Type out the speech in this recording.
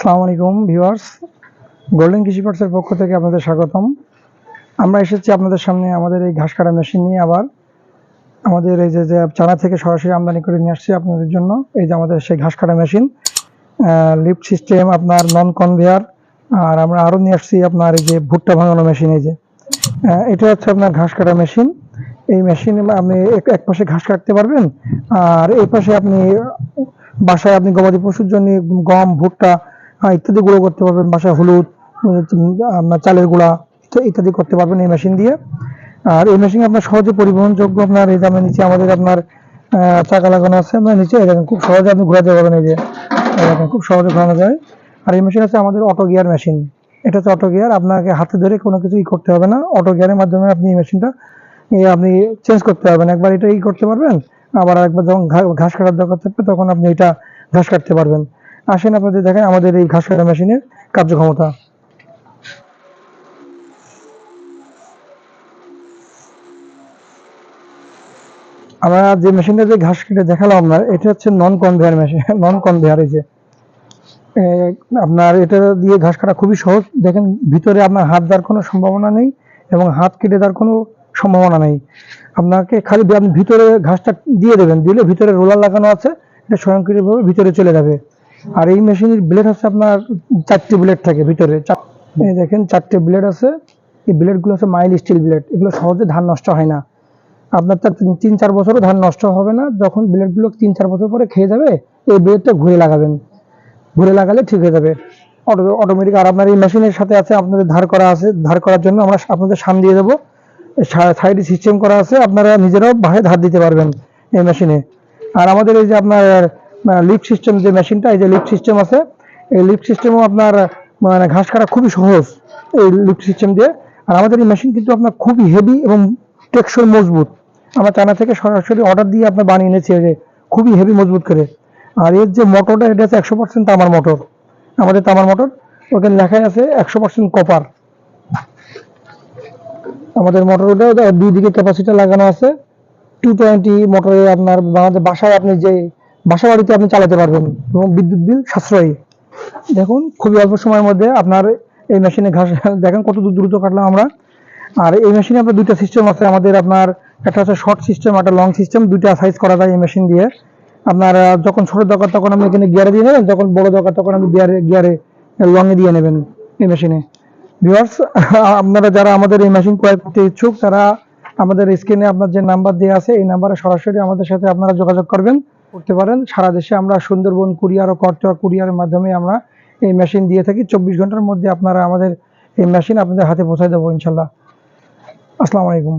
আসসালামু আলাইকুম viewers, golden কৃষি পার্টসের পক্ষ থেকে আপনাদের স্বাগতম। আমরা এসেছি আপনাদের সামনে আমাদের এই ঘাস কাটা মেশিন নিয়ে। আবার আমাদের এই যে চায়না থেকে সরাসরি আমদানি করে নিয়ে আসছি আপনাদের জন্য। এই যে আমাদের সেই ঘাস কাটা মেশিন, লিফট সিস্টেম, আপনার নন কনভেয়ার। আর আমরা আরও নিয়ে আসছি আপনার এই যে ভুট্টা ভাঙানো মেশিন। এই যে এটা হচ্ছে আপনার ঘাস কাটা মেশিন। এই মেশিনে আপনি এক পাশে ঘাস কাটতে পারবেন, আর এই পাশে আপনি বাসায় আপনি গবাদি পশুর জন্য গম, ভুট্টা ইত্যাদি গুঁড়ো করতে পারবেন। বাসায় হলুদ, আপনার চালের গুঁড়া ইত্যাদি করতে পারবেন এই মেশিন দিয়ে। আর এই মেশিন আপনার সহজে পরিবহনযোগ্য। আপনার এই দামের নিচে আমাদের আপনার চাকা লাগানো আছে। আপনার নিচে দেখেন খুব সহজে আপনি ঘোরাতে পারবেন। এই যে দেখেন খুব সহজে ঘোরানো যায়। আর এই মেশিন আছে আমাদের অটো গিয়ার মেশিন। এটা হচ্ছে অটো গিয়ার, আপনাকে হাতে ধরে কোনো কিছু করতে হবে না। অটো গিয়ারের মাধ্যমে আপনি এই মেশিনটা আপনি চেঞ্জ করতে পারবেন। একবার এটা করতে পারবেন, আবার একবার যখন ঘাস কাটার দরকার থাকবে তখন আপনি এটা ঘাস কাটতে পারবেন। আসেন আপনাদের দেখেন আমাদের এই ঘাস কাটা মেশিনের কার্যক্ষমতা। আমরা যে মেশিনটা যে ঘাস কেটে দেখালাম আপনার, এটা হচ্ছে নন কনভেয়ার মেশিন। নন কনভেয়ার এই যে আপনার এটা দিয়ে ঘাস কাটা খুবই সহজ। দেখেন ভিতরে আপনার হাত দেওয়ার কোনো সম্ভাবনা নেই এবং হাত কেটে দেওয়ার কোনো সম্ভাবনা নেই। আপনাকে খালি আপনি ভিতরে ঘাসটা দিয়ে দেবেন, দিলে ভিতরে রোলার লাগানো আছে, এটা স্বয়ংক্রিয়ভাবে ভিতরে চলে যাবে। আর এই মেশিনের ব্লেড হচ্ছে আপনার 4টি ব্লেড থাকে ভিতরে। এই দেখেন 4টে ব্লেড আছে। এই ব্লেডগুলো হচ্ছে মাইল স্টিল ব্লেড। এগুলো সহজে ধান নষ্ট হয় না। আপনার তার 3-4 বছরও ধান নষ্ট হবে না। যখন ব্লেডগুলো 3-4 বছর পরে খেয়ে যাবে, এই ব্লেডটা ঘুরে লাগাবেন। ঘুরে লাগালে ঠিক হয়ে যাবে অটোমেটিক। আর আপনার এই মেশিনের সাথে আছে আপনাদের ধার করা আছে। ধার করার জন্য আমরা আপনাদের সাম দিয়ে দেবো। সাইডে সিস্টেম করা আছে, আপনারা নিজেরাও বাহে ধার দিতে পারবেন এই মেশিনে। আর আমাদের এই যে আপনার লিফট সিস্টেম যে মেশিনটা, এই যে লিফট সিস্টেম আছে, এই লিফট সিস্টেমও আপনার মানে ঘাস কাটা খুবই সহজ এই লিফট সিস্টেম দিয়ে। আর আমাদের এই মেশিন কিন্তু আপনার খুবই হেভি এবং টেকসই মজবুত। আমরা চায়না থেকে সরাসরি অর্ডার দিয়ে আপনার বানিয়ে এনেছি, খুবই হেভি মজবুত করে। আর এর যে মোটরটা, এটা হচ্ছে 100% তামার মোটর। আমাদের তামার মোটর, ওখানে লেখাই আছে 100% কপার। আমাদের মোটর ওটা 2 দিকে ক্যাপাসিটার লাগানো আছে। 220 মোটরে আপনার আমাদের বাসায় আপনি যে বাসা বাড়িতে আপনি চালাতে পারবেন এবং বিদ্যুৎ বিল সাশ্রয়ী। দেখুন খুবই অল্প সময়ের মধ্যে আপনার এই মেশিনে ঘাস দেখেন কত দ্রুত কাটলাম আমরা। আর এই মেশিনে আপনার 2টা সিস্টেম আছে আমাদের। আপনার একটা হচ্ছে শর্ট সিস্টেম, একটা লং সিস্টেম। 2টা সাইজ করা যায় এই মেশিন দিয়ে। আপনার যখন ছোট দরকার তখন আপনি এখানে গিয়ারে দিয়ে নেবেন, যখন বড় দরকার তখন আপনি গিয়ারে লং এ দিয়ে নেবেন এই মেশিনে। ভিউয়ার্স, আপনারা যারা আমাদের এই মেশিন ক্রয় করতে ইচ্ছুক, তারা আমাদের স্ক্রিনে আপনার যে নাম্বার দেওয়া আছে, এই নাম্বারে সরাসরি আমাদের সাথে আপনারা যোগাযোগ করতে পারেন। সারা দেশে আমরা সুন্দরবন কুরিয়ার ও করতোয়া কুরিয়ারের মাধ্যমে আমরা এই মেশিন দিয়ে থাকি। 24 ঘন্টার মধ্যে আপনারা আমাদের এই মেশিন আপনাদের হাতে পৌঁছে দেবো ইনশাল্লাহ। আসসালামু আলাইকুম।